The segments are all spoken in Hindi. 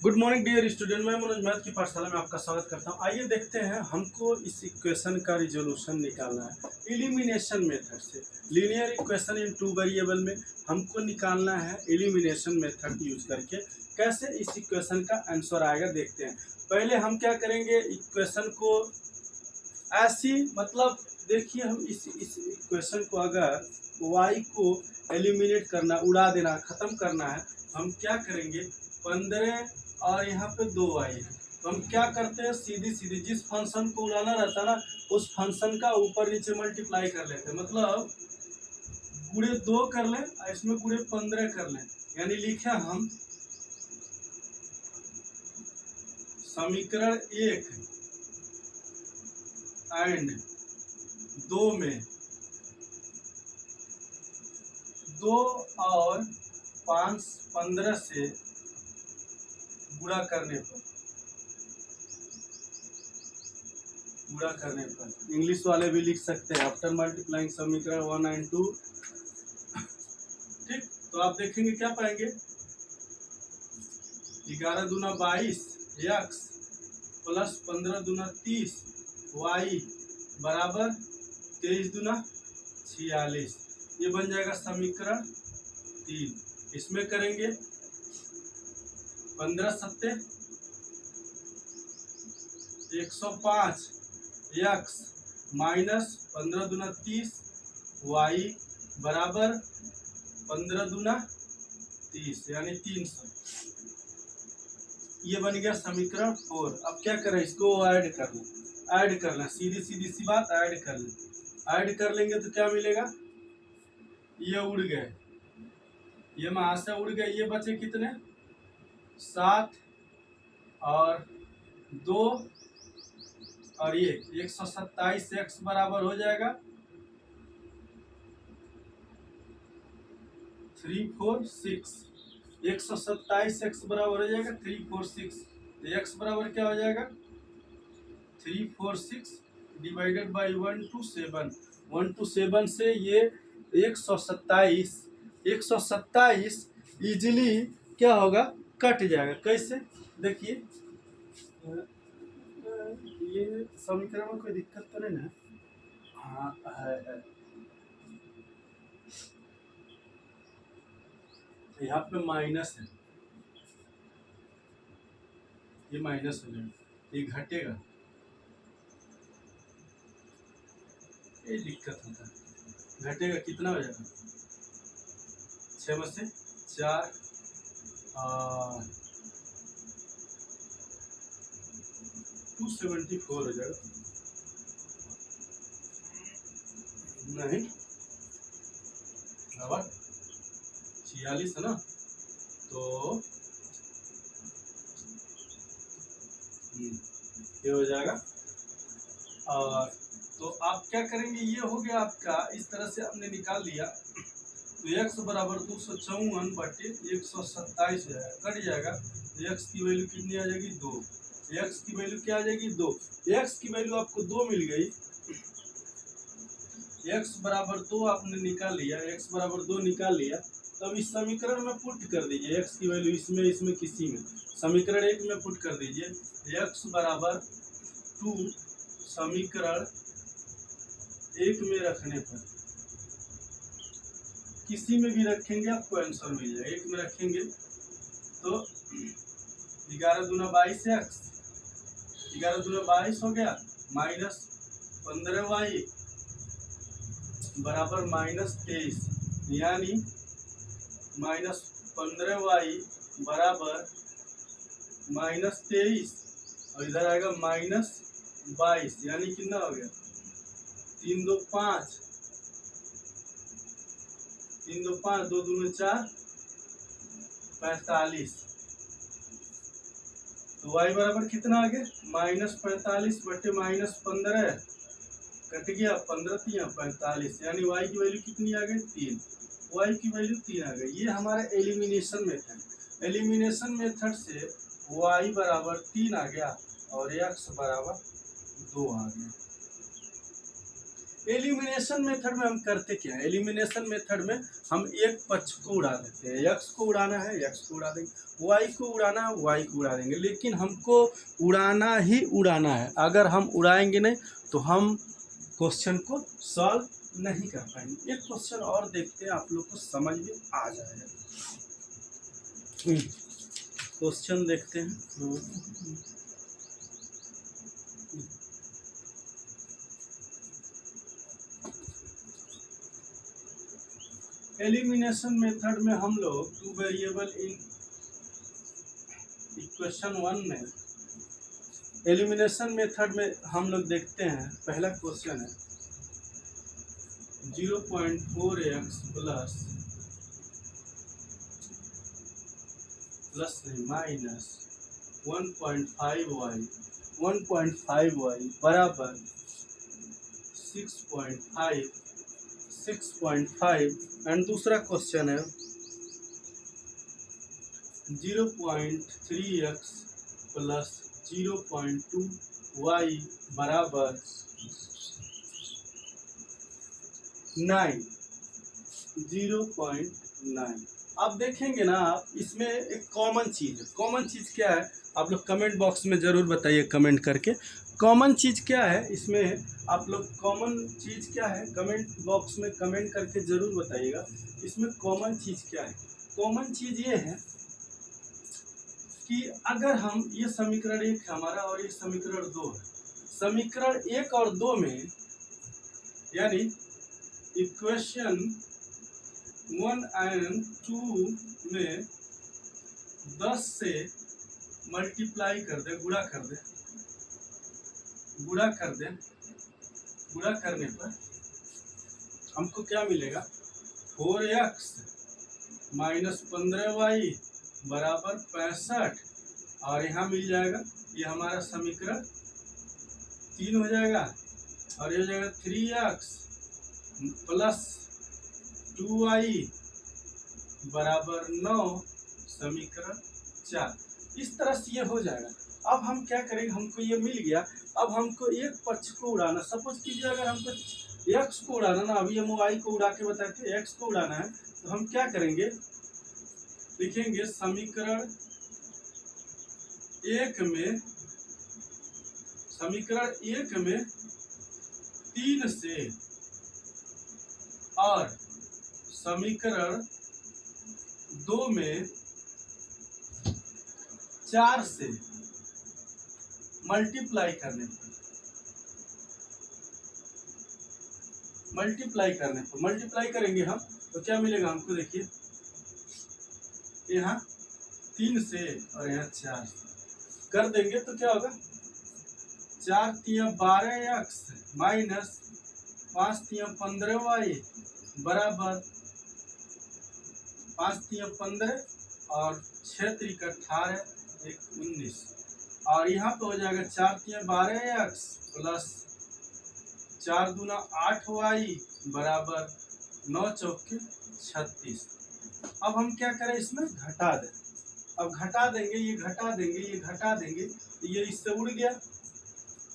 Good morning dear student. मैं मनोज मैथ की पाठशाला में आपका स्वागत करता हूं। आइए देखते हैं हमको इस इक्वेशन का रिजोल्यूशन निकालना है एलिमिनेशन मेथड से। Linear equation in two variable में हमको निकालना है एलिमिनेशन मेथड यूज करके। कैसे इस इक्वेशन का आंसर आएगा देखते हैं। पहले हम क्या करेंगे, इक्वेशन को ऐसी मतलब देखिए, हम इस इक्वेशन को अगर y को एलिमिनेट करना, उड़ा देना, ख़त्म करना है, हम क्या करेंगे, 15 और यहाँ पे 2y है, तो हम क्या करते हैं, सीधी सीधी जिस फंक्शन को उड़ाना रहता है ना, उस फंक्शन का ऊपर नीचे मल्टीप्लाई कर लेते हैं। मतलब गुणे 2 कर लें और इसमें गुणे 15 कर लें, यानी लिखे हम समीकरण 1 एंड 2 में 2 और 15 से गुणा करने पर इंग्लिश वाले भी लिख सकते हैं आफ्टर मल्टीप्लाइंग समीकरण 1 एंड 2। ठीक, तो आप देखेंगे क्या पाएंगे, 11 दूना 22 x प्लस 15 दूना 30 y बराबर 23 दूना 46। ये बन जाएगा समीकरण 3। इसमें करेंगे 15 सत्ते 105 x माइनस 15 दूना 30 y बराबर 15 दूना 30 यानी 300। ये बन गया समीकरण 4। अब क्या करें, इसको ऐड कर लें, ऐड कर लें, सीधी सीधी सी बात, ऐड कर लें। ऐड कर लेंगे तो क्या मिलेगा, ये उड़ गए, ये वहां से उड़ गए, ये बचे कितने, 7 और 2 और ये 127 x बराबर हो जाएगा 346। 127 x बराबर हो जाएगा 346। x बराबर क्या हो जाएगा 346 डिवाइडेड बाई 127। 127 से ये 127 इजीली क्या होगा, कट जाएगा। कैसे, देखिए ये समीकरण में कोई दिक्कत तो नहीं ना, हाँ है। यहाँ पे माइनस है, ये माइनस हो जाएगा, ये घटेगा, ये दिक्कत होता है, घटेगा कितना हो जाएगा, 6 में से 4 और 274 हो जाएगा। नहीं बराबर 46 है ना, तो ये हो जाएगा। और तो आप क्या करेंगे, ये हो गया आपका, इस तरह से आपने निकाल लिया, तो x बराबर 254 बटे 127 हो जाएगा, कट जाएगा, तो x की वैल्यू कितनी आ जाएगी, 2। x की वैल्यू क्या आ जाएगी, 2। x की वैल्यू आपको 2 मिल गई, x बराबर 2 आपने निकाल लिया, x बराबर 2 निकाल लिया, तो अब इस समीकरण में पुट कर दीजिए x की वैल्यू, इसमें किसी में, समीकरण 1 में पुट कर दीजिए, x बराबर 2 समीकरण 1 में रखने पर, किसी में भी रखेंगे आपको आंसर मिल जाएगा। 1 में रखेंगे तो 11 दूना 22 x, 11 दूना 22 हो गया, माइनस 15y बराबर माइनस 23, यानी माइनस 15y बराबर माइनस 23, और इधर आएगा माइनस 22, यानी कितना हो गया, 3 2 5, 3 2 5, 2 दूनी 4, 45। तो y बराबर कितना आ गया, माइनस 45 बटे माइनस 15, कट गया, 15 3 45, यानी y की वैल्यू कितनी आ गई, 3। y की वैल्यू 3 आ गई। ये हमारा एलिमिनेशन मेथड। एलिमिनेशन मेथड से y बराबर 3 आ गया और x बराबर 2 आ गया। एलिमिनेशन मेथड में हम करते क्या है, एलिमिनेशन मेथड में हम एक पक्ष को उड़ा देते हैं, एक्स को उड़ाना है एक्स को उड़ा देंगे, वाई को उड़ाना है वाई को उड़ा देंगे, लेकिन हमको उड़ाना ही उड़ाना है। अगर हम उड़ाएंगे नहीं तो हम क्वेश्चन को सॉल्व नहीं कर पाएंगे। एक क्वेश्चन और देखते हैं, आप लोग को समझ में आ जाएगा। क्वेश्चन देखते हैं। एलिमिनेशन मेथड में हम लोग टू वेरिएबल इन इक्वेशन 1 में, एलिमिनेशन मेथड में हम लोग देखते हैं, पहला क्वेश्चन है 0.4x प्लस माइनस 1.5y बराबर 6.5 एंड दूसरा क्वेश्चन है 0.3x प्लस 0.2y बराबर 0.9। आप देखेंगे ना, आप इसमें एक कॉमन चीज़ है। कॉमन चीज़ क्या है आप लोग कमेंट बॉक्स में ज़रूर बताइए, कमेंट करके कॉमन चीज़ क्या है इसमें। आप लोग कॉमन चीज़ क्या है कमेंट बॉक्स में कमेंट करके ज़रूर बताइएगा, इसमें कॉमन चीज़ क्या है। कॉमन चीज़ ये है कि अगर हम ये समीकरण 1 हमारा और ये समीकरण 2 है, समीकरण 1 और 2 में यानी इक्वेशन 1 एंड 2 में 10 से मल्टीप्लाई कर दे, गुणा कर दे, गुणा करने पर हमको क्या मिलेगा, 4x माइनस 15y बराबर 65, और यहाँ मिल जाएगा, ये हमारा समीकरण 3 हो जाएगा, और ये हो जाएगा 3x प्लस 2y बराबर 9, समीकरण 4। इस तरह से ये हो जाएगा। अब हम क्या करेंगे, हमको ये मिल गया, अब हमको एक पक्ष को उड़ाना, सपोज कीजिए अगर हमको x को उड़ाना ना, अभी हम y को उड़ा के बताए थे, x को उड़ाना है तो हम क्या करेंगे, लिखेंगे समीकरण 1 में 3 से और समीकरण 2 में 4 से मल्टीप्लाई करने पर मल्टीप्लाई करेंगे हम तो क्या मिलेगा हमको, देखिए यहाँ 3 से और यहाँ 4 से कर देंगे तो क्या होगा, 4 तिया 12x माइनस 5 तिया 15y बराबर 5 तिया 15 और 6 त्रिक 18 1 19, और यहाँ पे हो जाएगा 4 तिया 12x प्लस 4 दूना 8y बराबर 9 चौके 36। अब हम क्या करें, इसमें घटा दें, अब घटा देंगे, ये घटा देंगे तो ये इससे उड़ गया।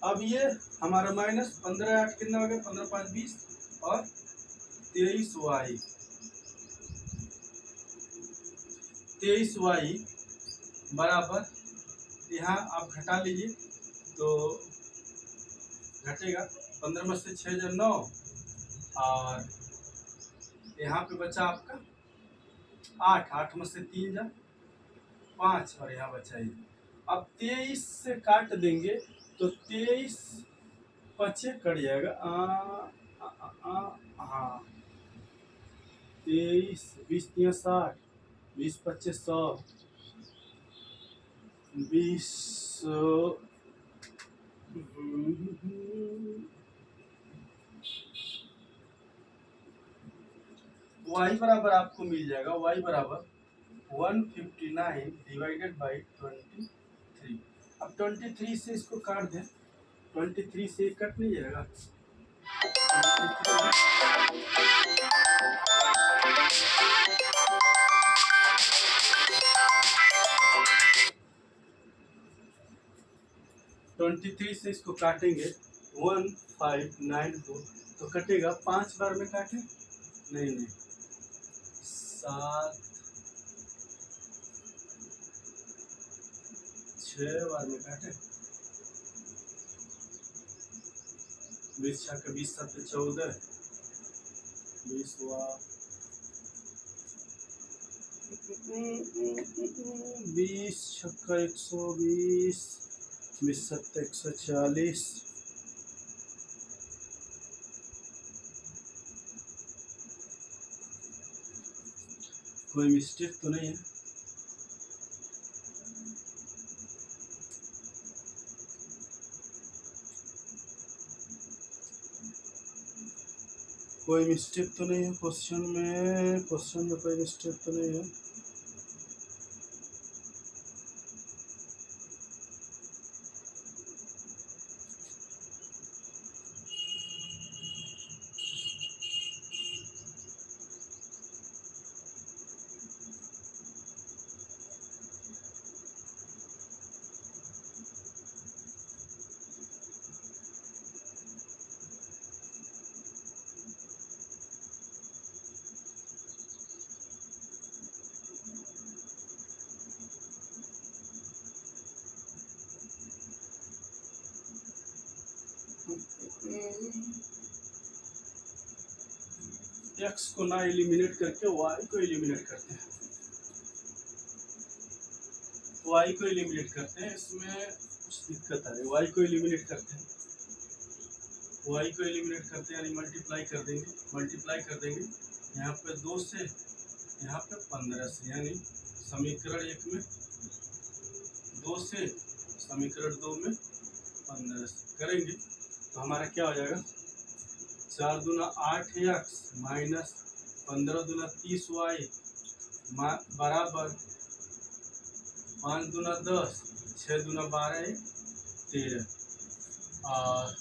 अब ये हमारा माइनस 15 8 कितना हो गया, 15 5 20 और 23y बराबर, यहाँ आप घटा लीजिए तो घटेगा, 15 में से 6 9 और यहाँ पे बचा आपका 8 में से 3 जा 5 और यहाँ बचा ये। अब 23 से काट देंगे तो 23 पचे कट जाएगा, हाँ 23 20 तिया 60 20 पच्चे 100 20 y बराबर आपको मिल जाएगा, y बराबर 159 डिवाइडेड बाई 23। अब 23 से इसको काट दें, 23 से कट नहीं जाएगा, 23 से इसको काटेंगे 1594, तो कटेगा 5 बार में काटे, नहीं 7 6 बार में काटे, 20 छक्के 20 7 14, 20 हुआ 20 छक्का 120, 20 7 140, कोई मिस्टेक तो नहीं है? कोई मिस्टेक तो नहीं है क्वेश्चन में? क्वेश्चन में कोई मिस्टेक तो नहीं है? एक्स को ना एलिमिनेट करके वाई को एलिमिनेट करते हैं, वाई को एलिमिनेट करते हैं। इसमें कुछ दिक्कत आ रही है। वाई को एलिमिनेट करते हैं, वाई को एलिमिनेट करते हैं यानी मल्टीप्लाई कर देंगे यहाँ पे 2 से, यहाँ पे 15 से, यानी समीकरण 1 में 2 से, समीकरण 2 में 15 से करेंगे तो हमारा क्या हो जाएगा? 4 दूना 8 एक्स माइनस 15 दूना 30 वाई बराबर 5 दूना 10, 6 दूना 12 13, और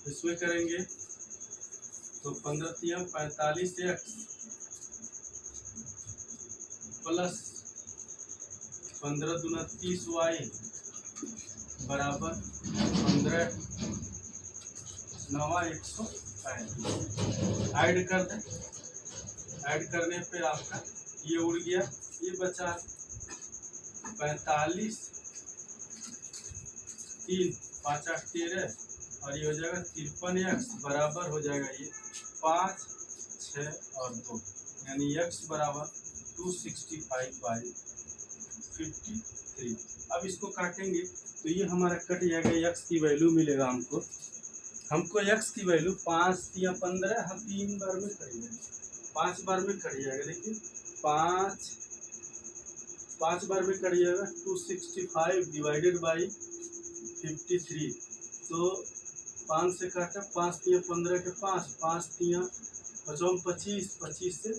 इसमें करेंगे तो 15 3 45 एक्स प्लस 15 दूना 30 वाई बराबर 15 9 135। ऐड कर दें, ऐड करने पे आपका ये उड़ गया, ये बचा 45 3 5 8 13, और ये हो जाएगा 53 एक्स बराबर हो जाएगा ये 5 6 और 2, यानी एक्स बराबर 265/53। अब इसको काटेंगे तो ये हमारा कट जाएगा, एक्स की वैल्यू मिलेगा हमको एक्स की वैल्यू 5 या 15, हम 3 बार में कट जाएगा, 5 बार में कट जाएगा। देखिए 5 बार में कट जाएगा 265/53। तो 5 से काटा, 5 3 15 के 5, 5 3 25, 25 से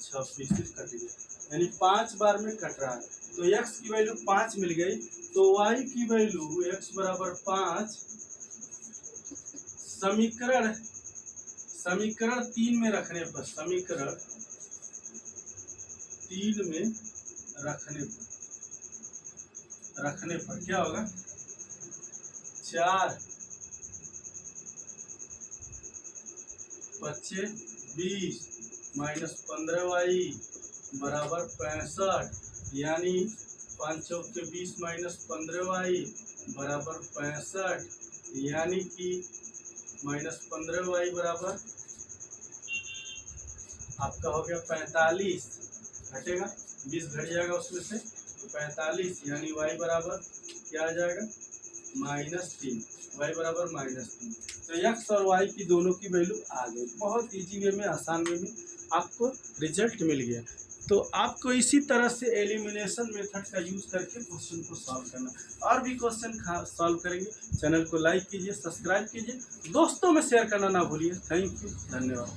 26 से कट गया, यानी 5 बार में कट रहा है। तो x की वैल्यू 5 मिल गई, तो y की वैल्यू x बराबर 5 समीकरण 3 में रखने पर, समीकरण 3 में रखने पर क्या होगा? 4 5 20 माइनस 15y बराबर 65, यानी 5 चौके 20 माइनस 15y बराबर 65, यानी कि माइनस 15y बराबर आपका हो गया 45, घटेगा 20 घट जाएगा उसमें से, तो 45, यानी y बराबर क्या आ जाएगा? -3, y बराबर -3। तो x और y की दोनों की वैल्यू आ गई। बहुत इजी वे में, आसान वे में आपको रिजल्ट मिल गया। तो आपको इसी तरह से एलिमिनेशन मेथड का यूज करके क्वेश्चन को सॉल्व करना। और भी क्वेश्चन सॉल्व करेंगे। चैनल को लाइक कीजिए, सब्सक्राइब कीजिए, दोस्तों में शेयर करना ना भूलिए। थैंक यू, धन्यवाद।